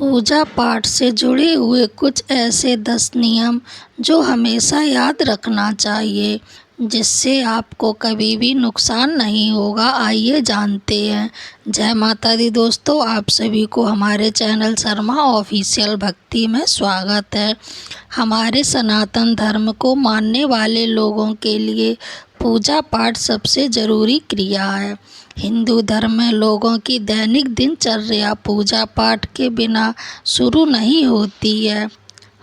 पूजा पाठ से जुड़े हुए कुछ ऐसे 10 नियम जो हमेशा याद रखना चाहिए, जिससे आपको कभी भी नुकसान नहीं होगा। आइए जानते हैं। जय माता दी दोस्तों, आप सभी को हमारे चैनल शर्मा ऑफिशियल भक्ति में स्वागत है। हमारे सनातन धर्म को मानने वाले लोगों के लिए पूजा पाठ सबसे ज़रूरी क्रिया है। हिंदू धर्म में लोगों की दैनिक दिनचर्या पूजा पाठ के बिना शुरू नहीं होती है।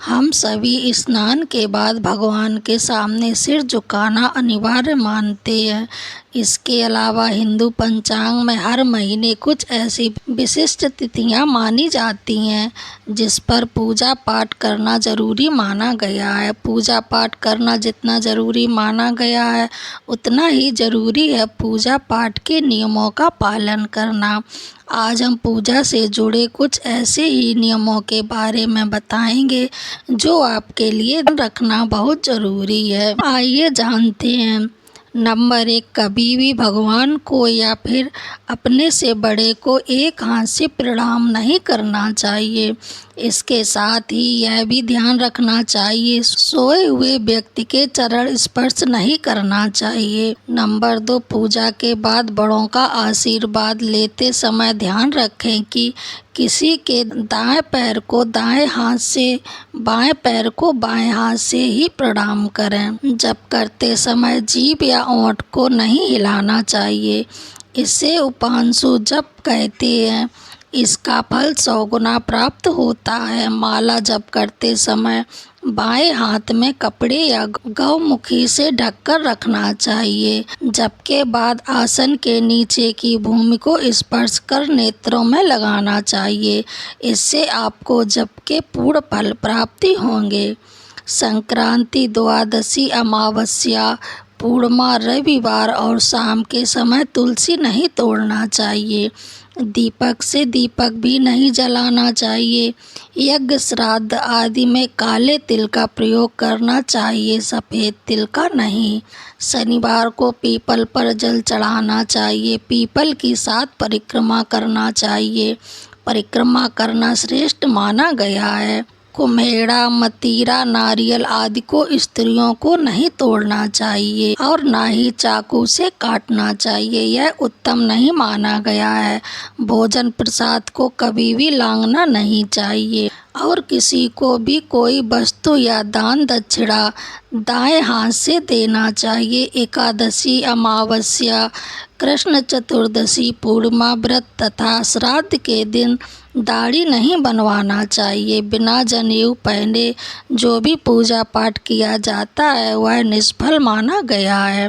हम सभी स्नान के बाद भगवान के सामने सिर झुकाना अनिवार्य मानते हैं। इसके अलावा हिंदू पंचांग में हर महीने कुछ ऐसी विशिष्ट तिथियां मानी जाती हैं जिस पर पूजा पाठ करना ज़रूरी माना गया है। पूजा पाठ करना जितना ज़रूरी माना गया है, उतना ही ज़रूरी है पूजा पाठ के नियमों का पालन करना। आज हम पूजा से जुड़े कुछ ऐसे ही नियमों के बारे में बताएंगे जो आपके लिए रखना बहुत ज़रूरी है। आइए जानते हैं। नंबर 1, कभी भी भगवान को या फिर अपने से बड़े को एक हाथ से प्रणाम नहीं करना चाहिए। इसके साथ ही यह भी ध्यान रखना चाहिए सोए हुए व्यक्ति के चरण स्पर्श नहीं करना चाहिए। नंबर 2, पूजा के बाद बड़ों का आशीर्वाद लेते समय ध्यान रखें कि किसी के दाएं पैर को दाएं हाथ से, बाएं पैर को बाएं हाथ से ही प्रणाम करें। जप करते समय जीभ या ओंठ को नहीं हिलाना चाहिए। इसे उपांशु जप कहते हैं। इसका फल 100 गुना प्राप्त होता है। माला जप करते समय बाएं हाथ में कपड़े या गौमुखी से ढककर रखना चाहिए। जप के बाद आसन के नीचे की भूमि को स्पर्श कर नेत्रों में लगाना चाहिए। इससे आपको जप के पूर्ण फल प्राप्ति होंगे। संक्रांति, द्वादशी, अमावस्या, पूर्णिमा, रविवार और शाम के समय तुलसी नहीं तोड़ना चाहिए। दीपक से दीपक भी नहीं जलाना चाहिए। यज्ञ, श्राद्ध आदि में काले तिल का प्रयोग करना चाहिए, सफ़ेद तिल का नहीं। शनिवार को पीपल पर जल चढ़ाना चाहिए। पीपल की 7 परिक्रमा करना चाहिए। परिक्रमा करना श्रेष्ठ माना गया है। कुम्हेड़ा, मतीरा, नारियल आदि को स्त्रियों को नहीं तोड़ना चाहिए और ना ही चाकू से काटना चाहिए, यह उत्तम नहीं माना गया है। भोजन प्रसाद को कभी भी लांघना नहीं चाहिए और किसी को भी कोई वस्तु या दान दक्षिणा दाएं हाथ से देना चाहिए। एकादशी, अमावस्या, कृष्ण चतुर्दशी, पूर्णिमा व्रत तथा श्राद्ध के दिन दाढ़ी नहीं बनवाना चाहिए। बिना जनेऊ पहने जो भी पूजा पाठ किया जाता है वह निष्फल माना गया है।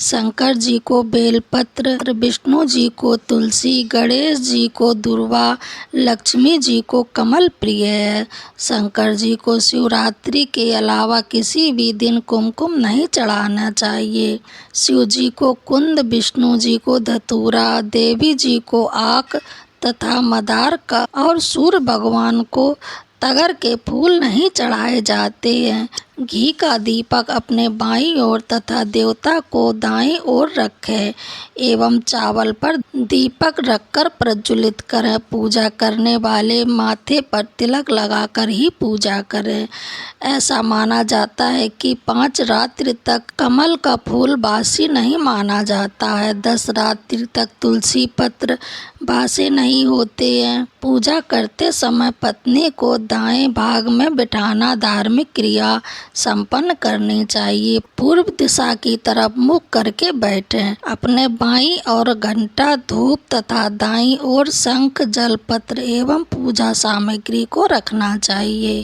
शंकर जी को बेलपत्र, विष्णु जी को तुलसी, गणेश जी को दुर्वा, लक्ष्मी जी को कमल प्रिय है। शंकर जी को शिवरात्रि के अलावा किसी भी दिन कुमकुम नहीं चढ़ाना चाहिए। शिव जी को कुंद, विष्णु जी को धतूरा, देवी जी को आक तथा मदार का और सूर्य भगवान को तगर के फूल नहीं चढ़ाए जाते हैं। घी का दीपक अपने बाईं ओर तथा देवता को दाईं ओर रखें एवं चावल पर दीपक रखकर प्रज्वलित करें। पूजा करने वाले माथे पर तिलक लगाकर ही पूजा करें। ऐसा माना जाता है कि 5 रात्रि तक कमल का फूल बासी नहीं माना जाता है। 10 रात्रि तक तुलसी पत्र बासी नहीं होते हैं। पूजा करते समय पत्नी को दाएं भाग में बिठाना धार्मिक क्रिया संपन्न करनी चाहिए। पूर्व दिशा की तरफ मुख करके बैठें। अपने बाईं ओर घंटा, धूप तथा दाईं ओर शंख, जलपत्र एवं पूजा सामग्री को रखना चाहिए।